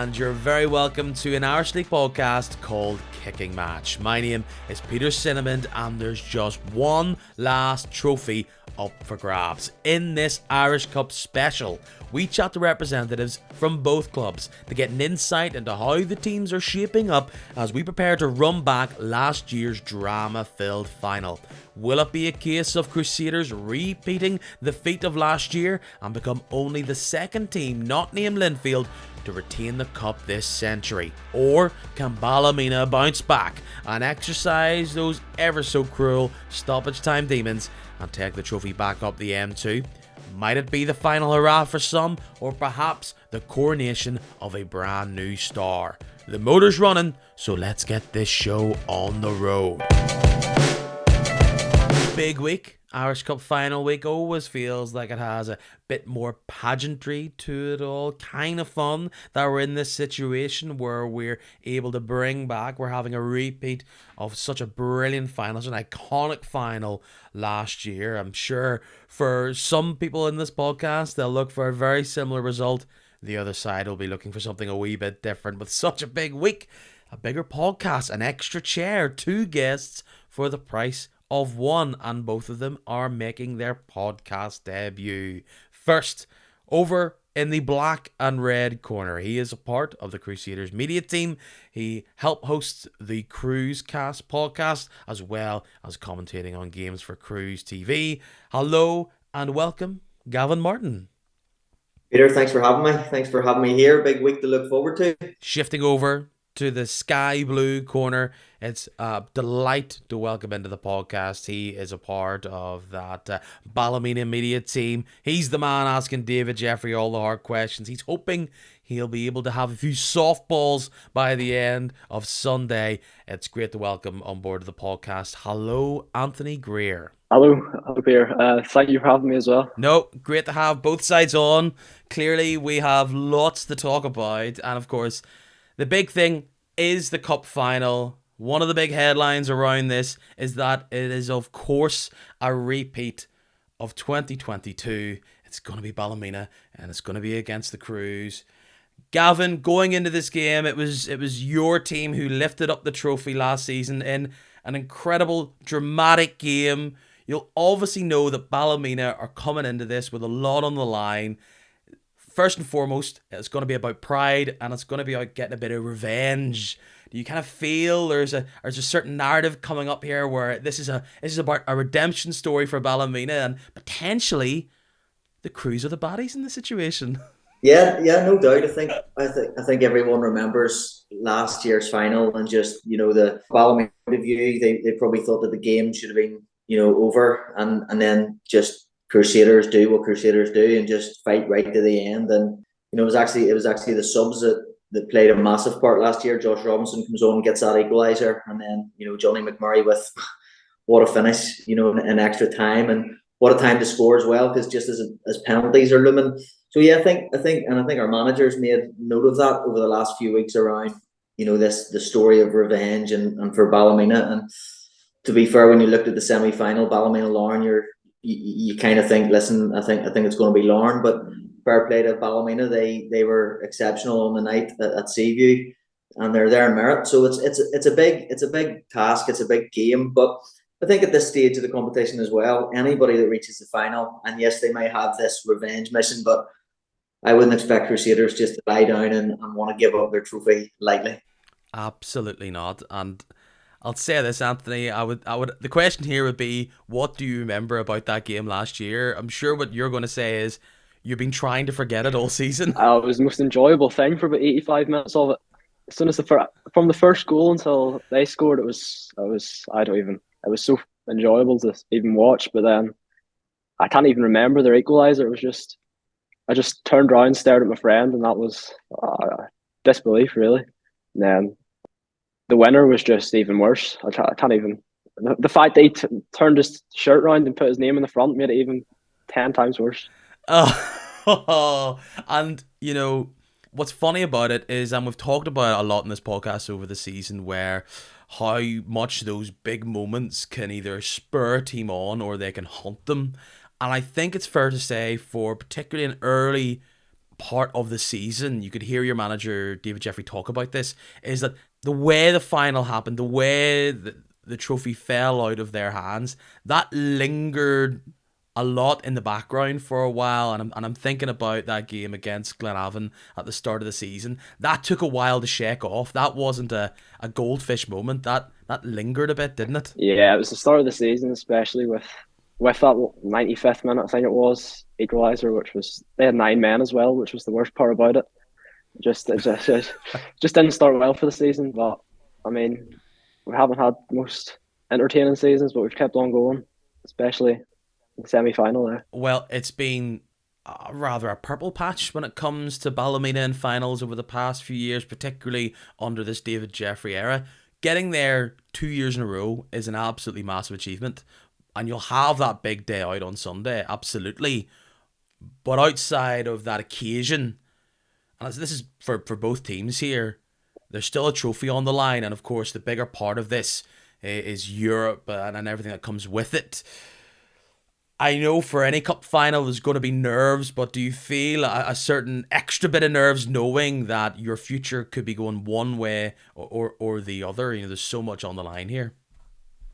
and you're very welcome to an Irish League podcast called Kicking Match. My name is Peter Cinnamon, and there's just one last trophy up for grabs. In this Irish Cup special, we chat to representatives from both clubs to get an insight into how the teams are shaping up as we prepare to run back last year's drama-filled final. Will it be a case of Crusaders repeating the feat of last year and become only the second team not named Linfield to retain the cup this century? Or can Ballymena bounce back and exercise those ever so cruel stoppage time demons and take the trophy back up the M2? Might it be the final hurrah for some, or perhaps the coronation of a brand new star? The motor's running, so let's get this show on the road. Big week, Irish Cup final week, always feels like it has a bit more pageantry to it all. Kind of fun that we're in this situation where we're able to bring back, we're having a repeat of such a brilliant final, such an iconic final last year. I'm sure for some people in this podcast, they'll look for a very similar result. The other side will be looking for something a wee bit different. With such a big week, a bigger podcast, an extra chair, 2 guests for the price of one, and both of them are making their podcast debut. First, over in the black and red corner, he is a part of the Crusaders media team. He helped host the Cruise Cast podcast, as well as commentating on games for Cruise TV. Hello and welcome, Gavin Martin. Peter, thanks for having me. Thanks for having me here. Big week to look forward to. Shifting over to the sky blue corner, it's a delight to welcome into the podcast. He is a part of that Ballymena media team. He's the man asking David Jeffrey all the hard questions. He's hoping he'll be able to have a few softballs by the end of Sunday. It's great to welcome on board the podcast. Hello, Anthony Greer. Hello, Peter. Thank you for having me as well. No, great to have both sides on. Clearly, we have lots to talk about, and of course, the big thing is the cup final. One of the big headlines around this is that it is, of course, a repeat of 2022. It's going to be Ballymena, and it's going to be against the Crews. Gavin, going into this game, it was your team who lifted up the trophy last season in an incredible, dramatic game. You'll obviously know that Ballymena are coming into this with a lot on the line. First and foremost, it's going to be about pride, and it's going to be about getting a bit of revenge. Do you kind of feel there's a certain narrative coming up here where this is about a redemption story for Ballymena, and potentially the Crews are the baddies in the situation? Yeah, no doubt. I think everyone remembers last year's final, and just the Ballymena view. They probably thought that the game should have been over, and then just Crusaders do what Crusaders do and just fight right to the end. And it was actually the subs that played a massive part last year. Josh Robinson comes on and gets that equaliser, and then Johnny McMurray with what a finish, in extra time, and what a time to score as well, because just as penalties are looming. So yeah, I think our managers made note of that over the last few weeks around the story of revenge and for Ballymena. And to be fair, when you looked at the semi-final, Ballymena Larne, you kind of think, listen, I think it's going to be Larne, but fair play to Ballymena. They were exceptional on the night at Seaview, and they're there in merit. So it's a big task, it's a big game. But I think at this stage of the competition as well, anybody that reaches the final, and yes, they may have this revenge mission, but I wouldn't expect Crusaders just to lie down and want to give up their trophy lightly. Absolutely not. And I'll say this, Anthony, I would. The question here would be, what do you remember about that game last year? I'm sure what you're going to say is you've been trying to forget it all season. It was the most enjoyable thing for about 85 minutes of it. As soon as from the first goal until they scored, it was so enjoyable to even watch. But then I can't even remember their equaliser. It was just, I just turned around, stared at my friend, and that was disbelief, really. And then the winner was just even worse. I can't even. The fact that he turned his shirt around and put his name in the front made it even 10 times worse. Oh, and what's funny about it is, and we've talked about it a lot in this podcast over the season, where how much those big moments can either spur a team on or they can haunt them. And I think it's fair to say, for particularly an early part of the season, you could hear your manager David Jeffrey talk about this, is that the way the final happened, the way the trophy fell out of their hands, that lingered a lot in the background for a while, and I'm thinking about that game against Glenavon at the start of the season. That took a while to shake off. That wasn't a goldfish moment. That lingered a bit, didn't it? Yeah, it was the start of the season, especially with that 95th minute, I think it was, equaliser, which was, they had 9 men as well, which was the worst part about it. Just didn't start well for the season, but I mean, we haven't had the most entertaining seasons, but we've kept on going, especially in the semi-final there. Well, it's been rather a purple patch when it comes to Ballymena in finals over the past few years, particularly under this David Jeffrey era. Getting there 2 years in a row is an absolutely massive achievement, and you'll have that big day out on Sunday, absolutely. But outside of that occasion, and this is for both teams here, there's still a trophy on the line, and of course the bigger part of this is Europe and everything that comes with it. I know for any cup final there's going to be nerves, but do you feel a certain extra bit of nerves knowing that your future could be going one way or the other? You know, there's so much on the line here.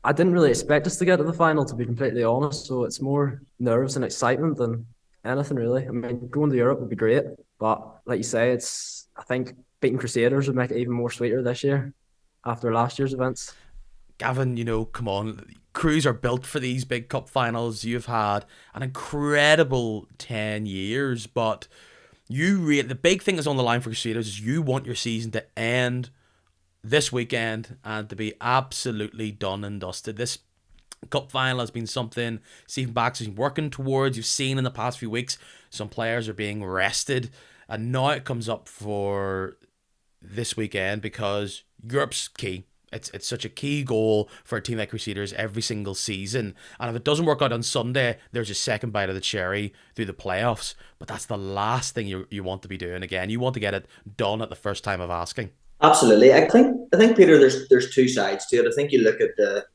I didn't really expect us to get to the final, to be completely honest, so it's more nerves and excitement than anything really. I mean, going to Europe would be great, but like you say, I think beating Crusaders would make it even more sweeter this year after last year's events. Gavin, you know, come on. Crews are built for these big cup finals. You've had an incredible 10 years, but the big thing that's on the line for Crusaders is you want your season to end this weekend and to be absolutely done and dusted. This cup final has been something Stephen Baxter's been working towards. You've seen in the past few weeks some players are being rested, and now it comes up for this weekend because Europe's key. It's such a key goal for a team like Crusaders every single season. And if it doesn't work out on Sunday, there's a second bite of the cherry through the playoffs. But that's the last thing you want to be doing again. You want to get it done at the first time of asking. Absolutely. I think Peter, there's two sides to it. I think you look at the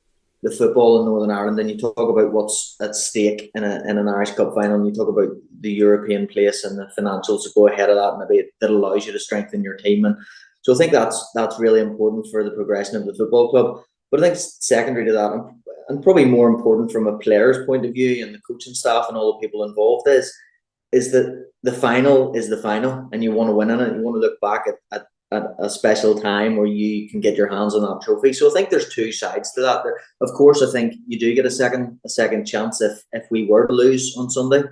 football in Northern Ireland, and you talk about what's at stake in an Irish Cup final, and you talk about the European place and the financials that go ahead of that, and maybe that allows you to strengthen your team. And so I think that's really important for the progression of the football club. But I think secondary to that, and probably more important from a player's point of view and the coaching staff and all the people involved, is that the final is the final, and you want to win in it. You want to look back at a special time where you can get your hands on that trophy. So I think there's two sides to that. Of course, I think you do get a second chance if we were to lose on Sunday.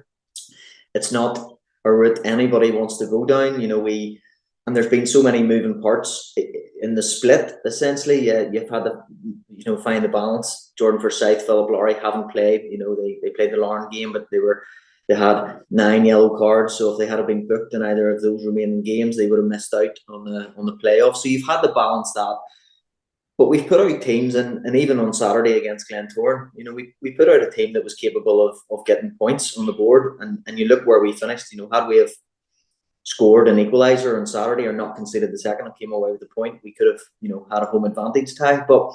It's not a route anybody wants to go down. You know, and there's been so many moving parts in the split. Essentially, you've had to find the balance. Jordan Forsyth, Philip Lowry haven't played. You know, they played the Larne game, but they had 9 yellow cards. So if they had been booked in either of those remaining games, they would have missed out on the playoffs. So you've had to balance that. But we've put out teams, and even on Saturday against Glentoran, you know, we put out a team that was capable of getting points on the board. And you look where we finished. You know, had we have scored an equaliser on Saturday or not conceded the second and came away with the point, we could have, you know, had a home advantage tie. But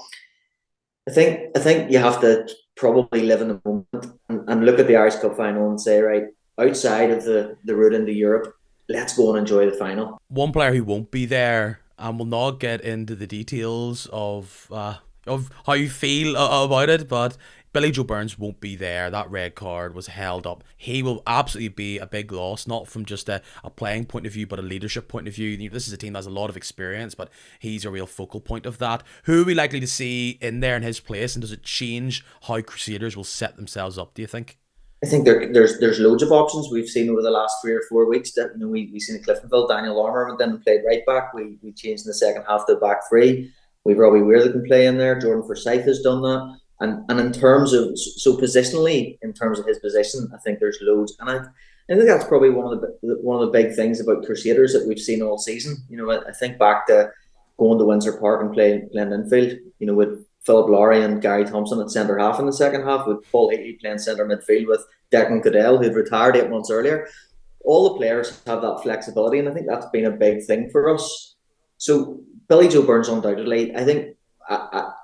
I think you have to probably live in the moment and look at the Irish Cup final and say, right, outside of the route into Europe, let's go and enjoy the final. One player who won't be there, and we'll not get into the details of how you feel about it, but Billy Joe Burns won't be there. That red card was held up. He will absolutely be a big loss, not from just a playing point of view, but a leadership point of view. This is a team that has a lot of experience, but he's a real focal point of that. Who are we likely to see in there in his place, and does it change how Crusaders will set themselves up, do you think? I think there's loads of options we've seen over the last 3 or 4 weeks. That, you know, we've seen in Cliftonville, Daniel Armour went in and played right back. We changed in the second half to the back three. We've Robbie Weir that can play in there. Jordan Forsyth has done that. And in terms of, so positionally, in terms of his position, I think there's loads. And I think that's probably one of the big things about Crusaders that we've seen all season. You know, I think back to going to Windsor Park and playing infield, you know, with Philip Lowry and Gary Thompson at centre half in the second half, with Paul Heatley playing centre midfield with Declan Goodell, who'd retired 8 months earlier. All the players have that flexibility, and I think that's been a big thing for us. So Billy Joe Burns, undoubtedly, I think,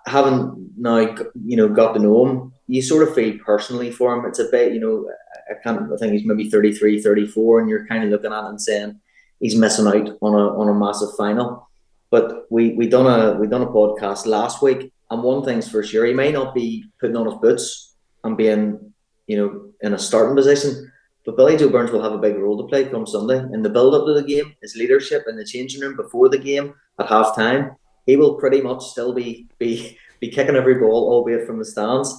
having now, you know, got to know him, you sort of feel personally for him. It's a bit, you know, I think he's maybe 33, 34, and you're kind of looking at it and saying he's missing out on a massive final. But we done a podcast last week, and one thing's for sure, he may not be putting on his boots and being, in a starting position, but Billy Joe Burns will have a big role to play come Sunday in the build up to the game, his leadership in the changing room before the game at half time. He will pretty much still be kicking every ball, albeit from the stands.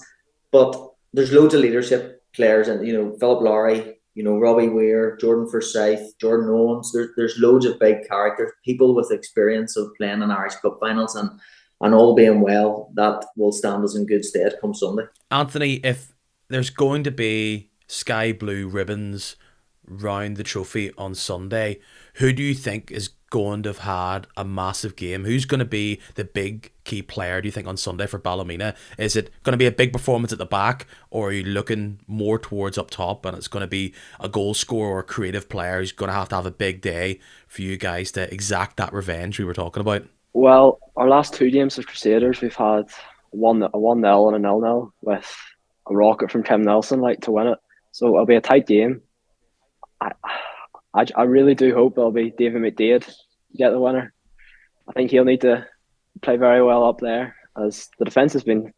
But there's loads of leadership players, and Philip Lowry, Robbie Weir, Jordan Forsyth, Jordan Owens. There's loads of big characters, people with experience of playing in Irish Cup finals, and all being well, that will stand us in good stead come Sunday. Anthony, if there's going to be sky blue ribbons round the trophy on Sunday, who do you think is going to have had a massive game? Who's going to be the big key player, do you think, on Sunday for Ballymena? Is it going to be a big performance at the back, or are you looking more towards up top and it's going to be a goal scorer or a creative player who's going to have a big day for you guys to exact that revenge we were talking about? Well, our last 2 games as Crusaders, we've had a 1-0 and a 0-0 with a rocket from Tim Nelson to win it. So it'll be a tight game. I really do hope it'll be David McDade get the winner. I think he'll need to play very well up there, as the defence has been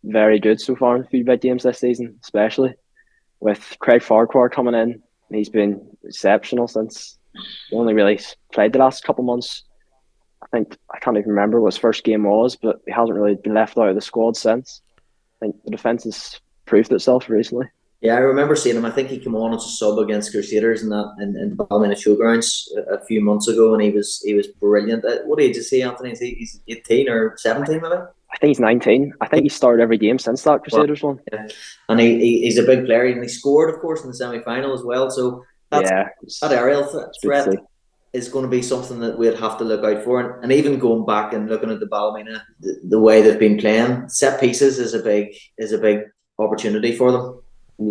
very good so far in a few big games this season, especially with Craig Farquhar coming in. He's been exceptional since he only really played the last couple of months. I can't even remember what his first game was, but he hasn't really been left out of the squad since. I think the defence has proved itself recently. Yeah, I remember seeing him. I think he came on as a sub against Crusaders in Ballymena Showgrounds a few months ago, and he was brilliant. What age is he, Anthony? He's 18 or 17, maybe? I think he's 19. I think he started every game since that Crusaders one. Yeah. And he's a big player, and he scored, of course, in the semi-final as well. So that aerial threat is going to be something that we'd have to look out for. And even going back and looking at the Ballymena, the way they've been playing, set pieces is a big opportunity for them.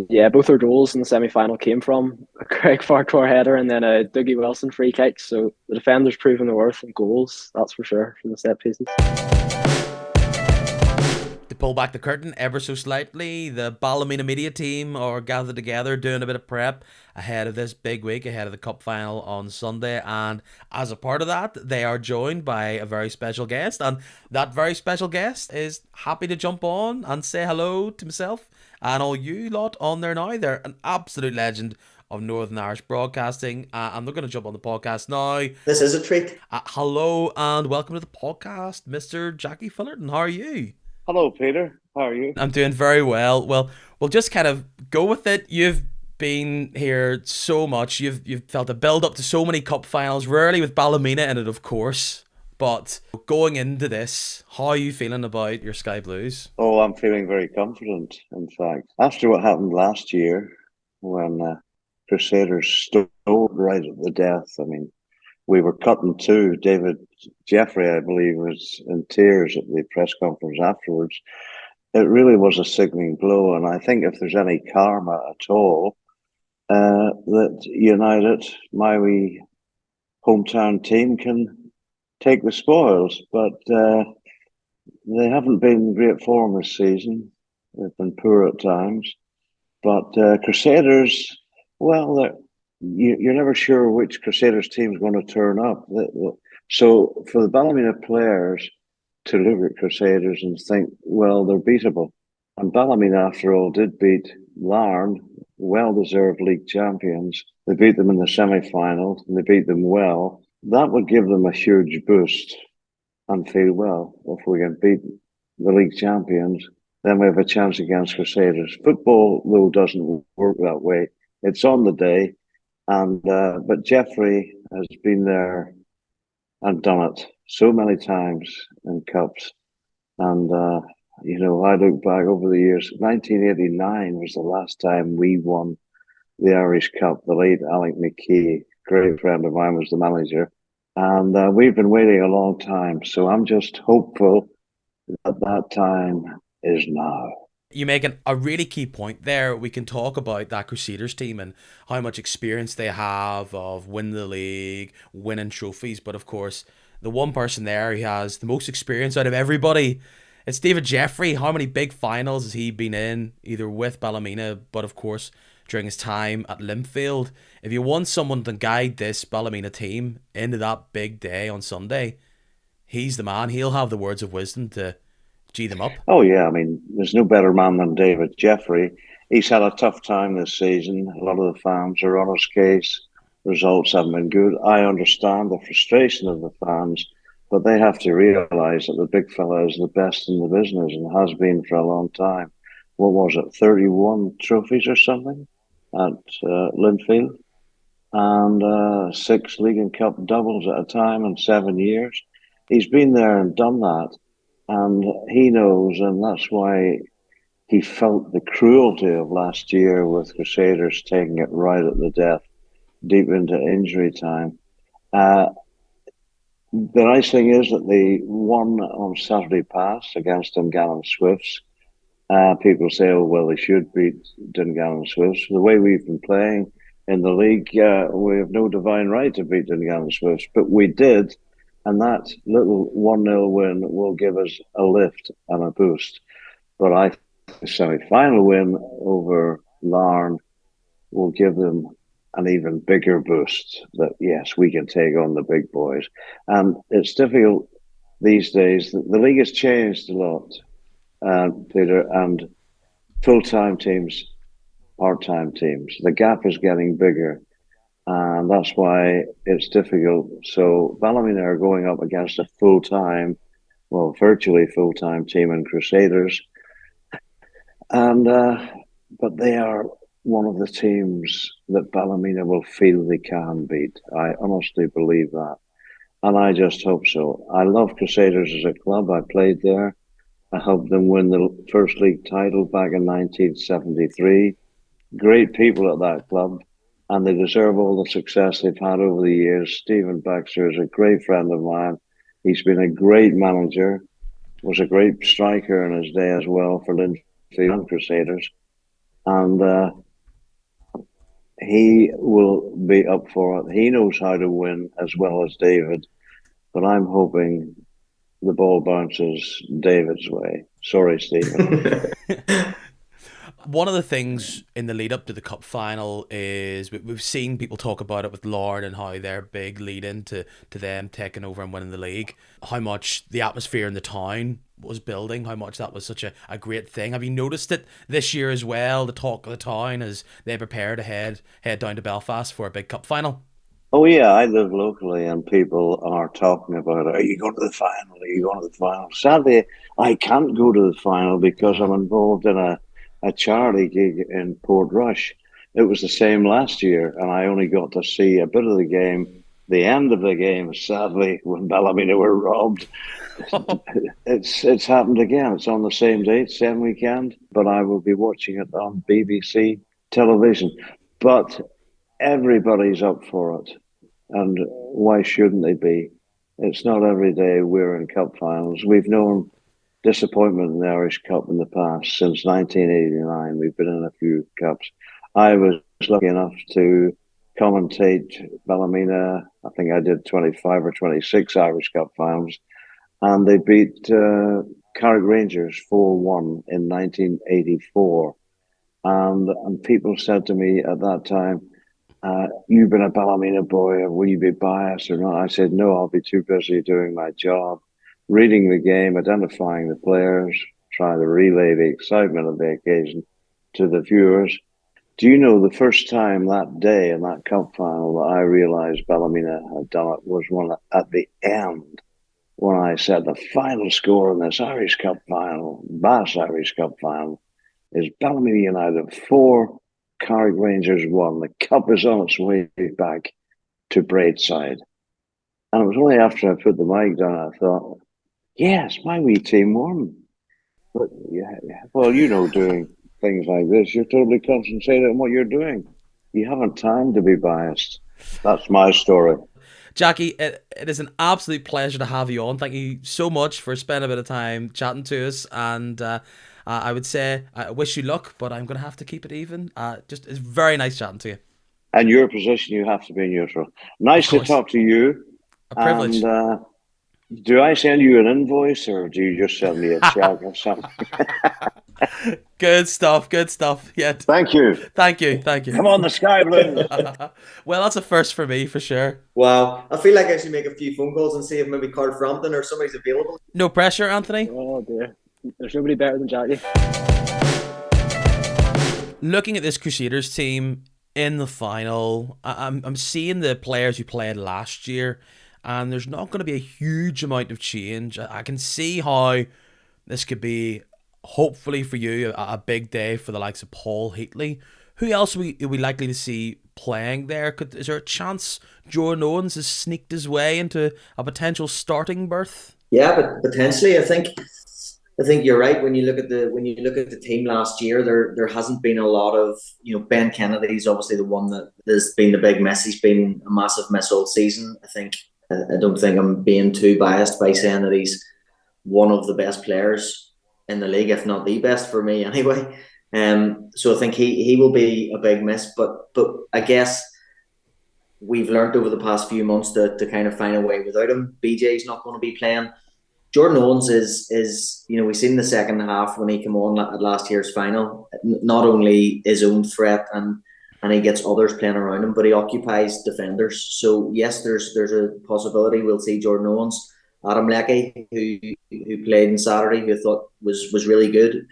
Yeah, both their goals in the semi-final came from a Craig Farquhar header and then a Dougie Wilson free kick. So the defenders proving their worth in goals, that's for sure, from the set pieces. To pull back the curtain ever so slightly, the Ballymena media team are gathered together doing a bit of prep ahead of this big week, ahead of the cup final on Sunday, and as a part of that, they are joined by a very special guest, and that very special guest is happy to jump on and say hello to myself and all you lot on there now. They're an absolute legend of Northern Irish broadcasting, and they're going to jump on the podcast now. This is a treat. Hello and welcome to the podcast, Mr. Jackie Fullerton. How are you? Hello, Peter. How are you? I'm doing very well. Well, we'll just kind of go with it. You've been here so much. You've felt a build up to so many cup finals, rarely with Ballymena in it, of course. But going into this, how are you feeling about your Sky Blues? Oh, I'm feeling very confident, in fact. After what happened last year, when Crusaders stole right at the death, I mean, we were cut in two. David Jeffrey, I believe, was in tears at the press conference afterwards. It really was a sickening blow, and I think if there's any karma at all, that United, my wee hometown team, can take the spoils, but they haven't been in great form this season. They've been poor at times, but Crusaders, well, you're never sure which Crusaders team is going to turn up. So for the Ballymena players to look at Crusaders and think, well, they're beatable, and Ballymena, after all, did beat Larne, well-deserved league champions. They beat them in the semi-final, and they beat them well. That would give them a huge boost and feel, well, if we can beat the league champions, then we have a chance against Crusaders. Football, though, doesn't work that way. It's on the day, and but Jeffrey has been there and done it so many times in cups. And, I look back over the years, 1989 was the last time we won the Irish Cup. The late Alec McKee, great friend of mine, was the manager. And we've been waiting a long time. So I'm just hopeful that that time is now. You make a really key point there. We can talk about that Crusaders team and how much experience they have of winning the league, winning trophies. But of course, the one person there who has the most experience out of everybody It's David Jeffrey. How many big finals has he been in, either with Ballymena, but of course during his time at Linfield? If you want someone to guide this Ballymena team into that big day on Sunday, he's the man. He'll have the words of wisdom to G them up. Oh, yeah. I mean, there's no better man than David Jeffrey. He's had a tough time this season. A lot of the fans are on his case. Results haven't been good. I understand the frustration of the fans, but they have to realise that the big fella is the best in the business and has been for a long time. What was it, 31 trophies or something at Linfield? And 6 League and Cup doubles at a time in 7 years. He's been there and done that, and he knows, and that's why he felt the cruelty of last year with Crusaders taking it right at the death, deep into injury time. The nice thing is that they won on Saturday past against Dungannon Swifts. People say, oh, well, they should beat Dungannon Swifts. The way we've been playing in the league, we have no divine right to beat Dungannon Swifts, but we did, and that little 1-0 win will give us a lift and a boost. But I think the semi-final win over Larne will give them an even bigger boost that, yes, we can take on the big boys. And it's difficult these days. The league has changed a lot, Peter, and full-time teams, part-time teams. The gap is getting bigger, and that's why it's difficult. So Ballymena are going up against a full-time, well, virtually full-time team in Crusaders. And but they are one of the teams that Ballymena will feel they can beat. I honestly believe that. And I just hope so. I love Crusaders as a club. I played there. I helped them win the first league title back in 1973. Great people at that club, and they deserve all the success they've had over the years. Stephen Baxter is a great friend of mine. He's been a great manager, was a great striker in his day as well for Linfield and Crusaders. And he will be up for it. He knows how to win as well as David, but I'm hoping the ball bounces David's way. Sorry, Stephen. One of the things in the lead up to the cup final is we've seen people talk about it with Lord and how their big lead into them taking over and winning the league, how much the atmosphere in the town was building, how much that was such a great thing. Have you noticed it this year as well, the talk of the town as they prepare to head down to Belfast for a big cup final? Oh, yeah, I live locally and people are talking about, are you going to the final? Are you going to the final? Sadly, I can't go to the final because I'm involved in a charity gig in Portrush. It was the same last year, and I only got to see a bit of the game, the end of the game, sadly, when Ballymena were robbed. It's happened again. It's on the same date, same weekend, but I will be watching it on BBC television. But everybody's up for it, and why shouldn't they be? It's not every day we're in cup finals. We've known disappointment in the Irish Cup in the past. Since 1989, we've been in a few cups. I was lucky enough to commentate Ballymena. I think I did 25 or 26 Irish Cup finals, and they beat Carrick Rangers 4-1 in 1984. And people said to me at that time, you've been a Ballymena boy, will you be biased or not? I said, no, I'll be too busy doing my job, reading the game, identifying the players, trying to relay the excitement of the occasion to the viewers. Do you know the first time that day in that cup final that I realised Ballymena had done it was one at the end, when I said the final score in this Irish Cup final, Bass Irish Cup final, is Ballymena United 4, Carrick Rangers 1. The cup is on its way back to Braeside. And it was only after I put the mic down I thought, yes, my wee team won. But yeah, well, you know, doing things like this, you're totally concentrated on what you're doing. You haven't time to be biased. That's my story. Jackie, it is an absolute pleasure to have you on. Thank you so much for spending a bit of time chatting to us. And I would say I wish you luck, but I'm going to have to keep it even. It's very nice chatting to you. And your position, you have to be neutral. Nice to talk to you. A privilege. And Do I send you an invoice or do you just send me a check or something? Good stuff. Good stuff. Yeah. Thank you. Thank you. Thank you. Come on, the Sky Blues. Well, that's a first for me for sure. Wow, I feel like I should make a few phone calls and see if maybe Carl Frampton or somebody's available. No pressure, Anthony. Oh dear, there's nobody better than Jackie. Looking at this Crusaders team in the final, I'm seeing the players who played last year, and there's not going to be a huge amount of change. I can see how this could be, hopefully for you, a big day for the likes of Paul Heatley. Who else are we likely to see playing there? Is there a chance Jordan Owens has sneaked his way into a potential starting berth? Yeah, but potentially, I think you're right. When you look at the team last year, there hasn't been a lot of, Ben Kennedy's obviously the one that has been the big miss. He's been a massive miss all season. I don't think I'm being too biased by saying that he's one of the best players in the league, if not the best for me anyway. So I think he will be a big miss, but I guess we've learned over the past few months to kind of find a way without him. BJ's not going to be playing. Jordan Owens is we've seen the second half when he came on at last year's final, not only his own threat and he gets others playing around him, but he occupies defenders. So yes, there's a possibility we'll see Jordan Owens. Adam Leckie, who played on Saturday, who I thought was really good,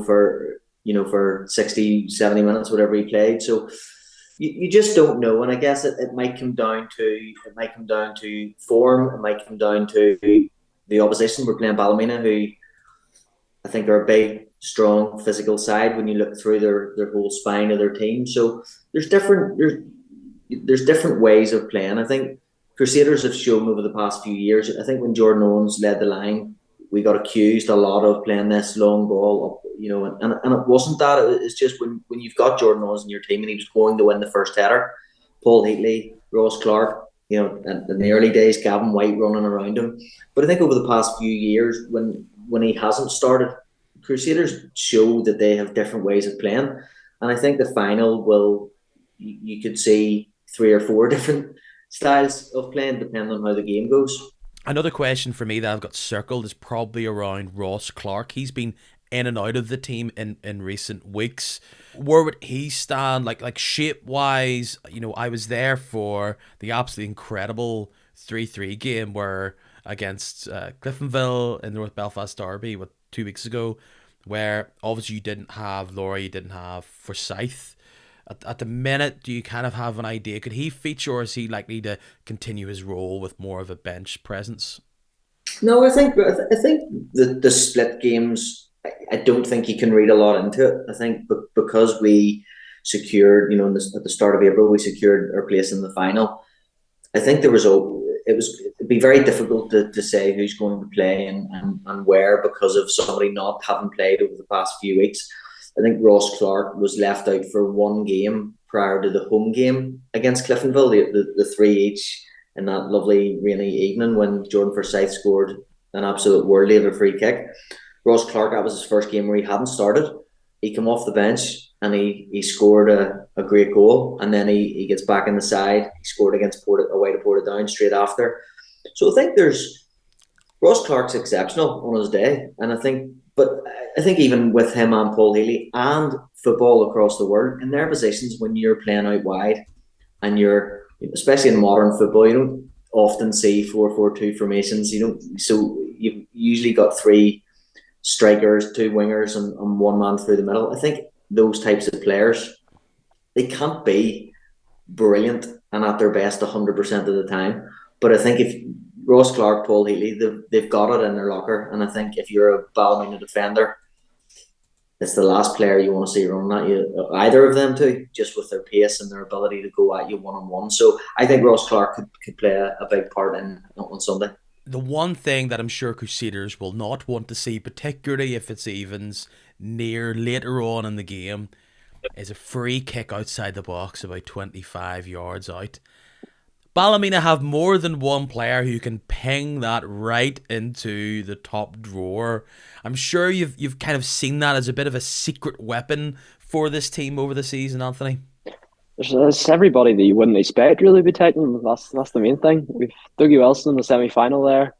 for 60, 70 minutes, whatever he played. So you just don't know, and I guess it might come down to form. It might come down to the opposition. We're playing Ballymena, who I think are a big, strong, physical side when you look through their whole spine of their team. So there's different ways of playing. I think Crusaders have shown over the past few years. I think when Jordan Owens led the line, we got accused a lot of playing this long ball up, and it wasn't that. It's just when you've got Jordan Owens in your team and he was going to win the first header, Paul Heatley, Ross Clark, in the early days, Gavin White running around him. But I think over the past few years, when he hasn't started, Crusaders show that they have different ways of playing. And I think the final you could see 3 or 4 different styles of playing depending on how the game goes. Another question for me that I've got circled is probably around Ross Clark. He's been in and out of the team in recent weeks. Where would he stand, like shape wise? I was there for the absolutely incredible 3-3 game where against Cliftonville in the North Belfast Derby 2 weeks ago, where obviously you didn't have Laurie, you didn't have Forsyth. At the minute, do you kind of have an idea? Could he feature, or is he likely to continue his role with more of a bench presence? No, I think the split games, I don't think you can read a lot into it. I think because we secured, at the start of April, we secured our place in the final. I think it'd be very difficult to say who's going to play and where because of somebody not having played over the past few weeks. I think Ross Clark was left out for one game prior to the home game against Cliftonville, the 3 each in that lovely rainy evening when Jordan Forsyth scored an absolute worldie of a free kick. Ross Clark, that was his first game where he hadn't started. He came off the bench and he scored a great goal, and then he gets back in the side. He scored against away to Portadown straight after. So I think Ross Clark's exceptional on his day, and I think even with him and Paul Healy and football across the world, in their positions when you're playing out wide and you're, especially in modern football, you don't often see 4-4-2 formations. So you've usually got 3 strikers, 2 wingers and 1 man through the middle. I think those types of players, they can't be brilliant and at their best 100% of the time. But I think if Ross Clark, Paul Healy, they've got it in their locker. And I think if you're a Ballymena defender, it's the last player you want to see running at you, either of them two, just with their pace and their ability to go at you one-on-one. So I think Ross Clark could play a big part on Sunday. The one thing that I'm sure Crusaders will not want to see, particularly if it's evens near later on in the game, is a free kick outside the box about 25 yards out. Ballymena have more than one player who can ping that right into the top drawer. I'm sure you've kind of seen that as a bit of a secret weapon for this team over the season, Anthony. There's everybody that you wouldn't expect really be taking them. That's the main thing. We've Dougie Wilson in the semi-final there.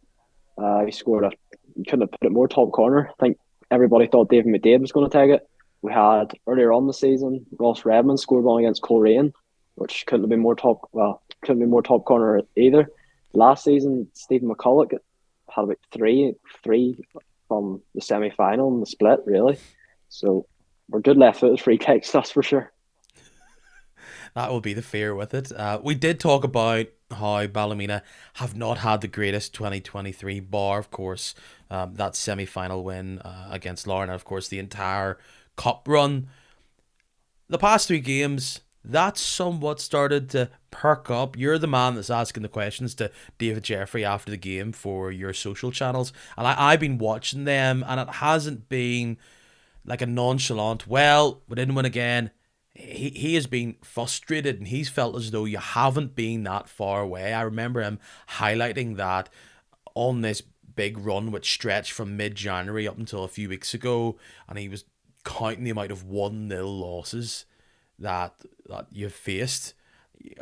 He scored a. You couldn't have put it more top corner. I think everybody thought David McDaid was going to take it. We had earlier on the season, Ross Redmond scored one against Coleraine, which couldn't have been more top. Well, couldn't be more top corner either. Last season, Stephen McCulloch had about three from the semi-final and the split, really. So we're good left-footed free kicks, that's for sure. That will be the fear with it. We did talk about how Ballymena have not had the greatest 2023 bar, of course, that semi-final win against Larne, and of course the entire cup run. The past 3 games, that somewhat started to perk up. You're the man that's asking the questions to David Jeffrey after the game for your social channels, and I've been watching them, and it hasn't been like a nonchalant, well, we didn't win again. He has been frustrated, and he's felt as though you haven't been that far away. I remember him highlighting that on this big run which stretched from mid-January up until a few weeks ago, and he was counting the amount of 1-0 losses that you've faced.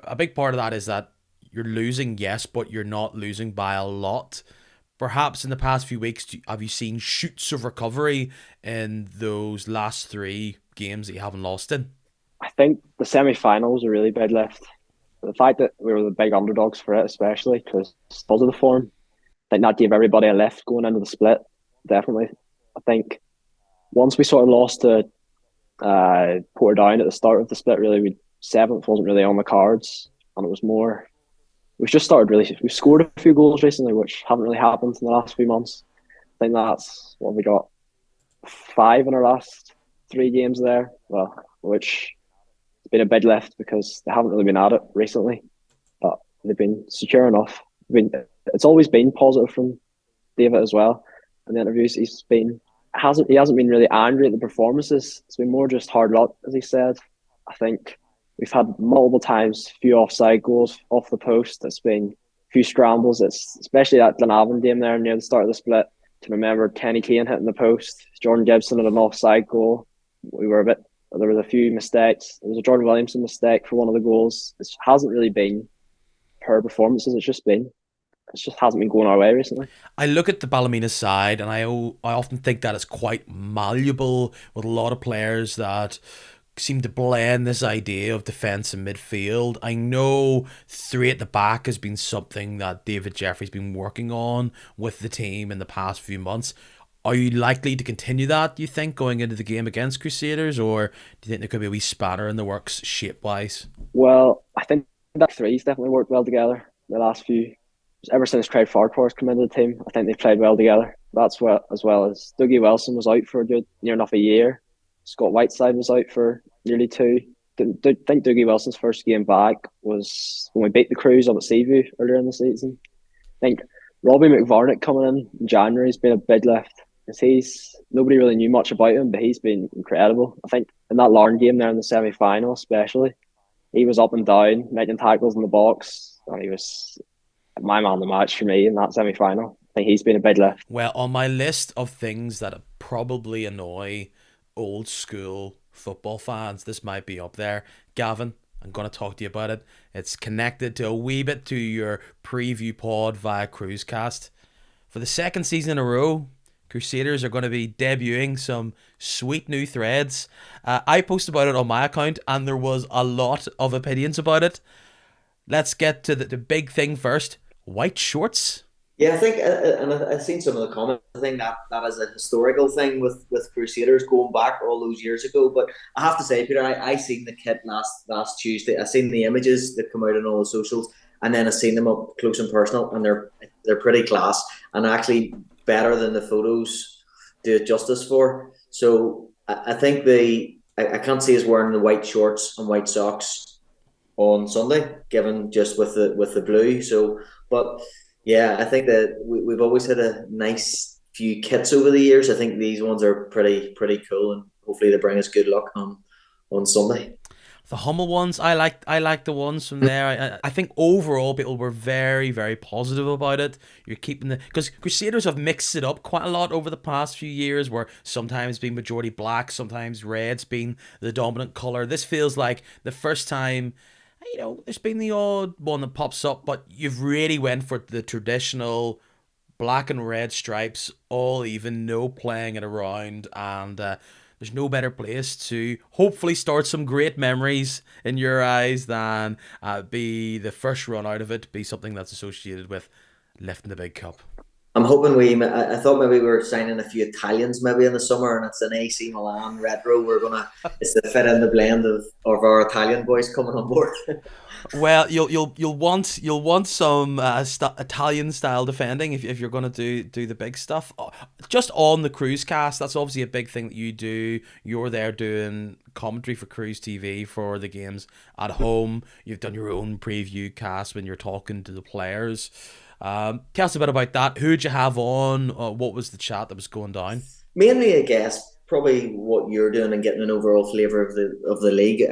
A big part of that is that you're losing, yes, but you're not losing by a lot. Perhaps in the past few weeks, have you seen shoots of recovery in those last 3 games that you haven't lost in? I think the semi-final was a really big lift. The fact that we were the big underdogs for it, especially because of the form, I think that gave everybody a lift going into the split. Definitely. I think once we sort of lost to Portadown at the start of the split, really, 7th wasn't really on the cards, and it was more. We've just started really. We've scored a few goals recently, which haven't really happened in the last few months. I think that's what we got, 5 in our last 3 games there. Well, which has been a big lift because they haven't really been at it recently, but they've been secure enough. It's always been positive from David as well. In the interviews, he hasn't been really angry at the performances. It's been more just hard luck, as he said. I think we've had multiple times few offside goals off the post. It's been a few scrambles. It's especially that Glenavon game there near the start of the split. To remember Kenny Keane hitting the post, Jordan Gibson had an offside goal. There was a few mistakes. There was a Jordan Williamson mistake for one of the goals. It hasn't really been per performances. It just hasn't been going our way recently. I look at the Ballymena side, and I often think that it's quite malleable with a lot of players that seem to blend this idea of defence and midfield. I know 3 at the back has been something that David Jeffrey's been working on with the team in the past few months. Are you likely to continue that, do you think, going into the game against Crusaders, or do you think there could be a wee spanner in the works shape-wise? Well, I think that 3's definitely worked well together the last few. Ever since Craig Farquhar's come into the team, I think they've played well together. That's what, as well as Dougie Wilson was out for a good near enough a year. Scott Whiteside was out for nearly 2. I think Dougie Wilson's first game back was when we beat the Crews up at Seaview earlier in the season. I think Robbie McVarnick coming in January has been a big lift. Nobody really knew much about him, but he's been incredible. I think in that Larne game there in the semi-final especially, he was up and down, making tackles in the box, and he was my man of the match for me in that semi-final. I think he's been a big lift. Well, on my list of things that probably annoy old school football fans, this might be up there. Gavin, I'm going to talk to you about it. It's connected to a wee bit to your preview pod via Cruisecast. For the 2nd season in a row, Crusaders are going to be debuting some sweet new threads. I posted about it on my account, and there was a lot of opinions about it. Let's get to the big thing first. White shorts. Yeah, I think, and I've seen some of the comments. I think that is a historical thing with Crusaders going back all those years ago. But I have to say, Peter, I seen the kit last Tuesday. I seen the images that come out on all the socials, and then I seen them up close and personal, and they're pretty class, and actually better than the photos do it justice for. So I think I can't see us wearing the white shorts and white socks on Sunday, given just with the blue. So, but yeah, I think that we've always had a nice few kits over the years. I think these ones are pretty cool, and hopefully they bring us good luck on Sunday. The Hummel ones, I like the ones from there. I think overall people were very, very positive about it. You're keeping because Crusaders have mixed it up quite a lot over the past few years, where sometimes being majority black, sometimes red's been the dominant colour. This feels like the first time, there's been the odd one that pops up, but you've really went for the traditional black and red stripes, all even, no playing it around, and there's no better place to hopefully start some great memories in your eyes than be the first run out of it, be something that's associated with lifting the big cup. I'm hoping I thought maybe we were signing a few Italians maybe in the summer, and it's an AC Milan retro. It's the fit in the blend of our Italian boys coming on board. Well, you'll want some Italian style defending if you're going to do the big stuff. Just on the Cruise Cast, that's obviously a big thing that you do. You're there doing commentary for Cruise TV for the games at home. You've done your own preview cast when you're talking to the players. Tell us a bit about that. Who'd you have on? What was the chat that was going down? Mainly, I guess, probably what you're doing and getting an overall flavour of the league.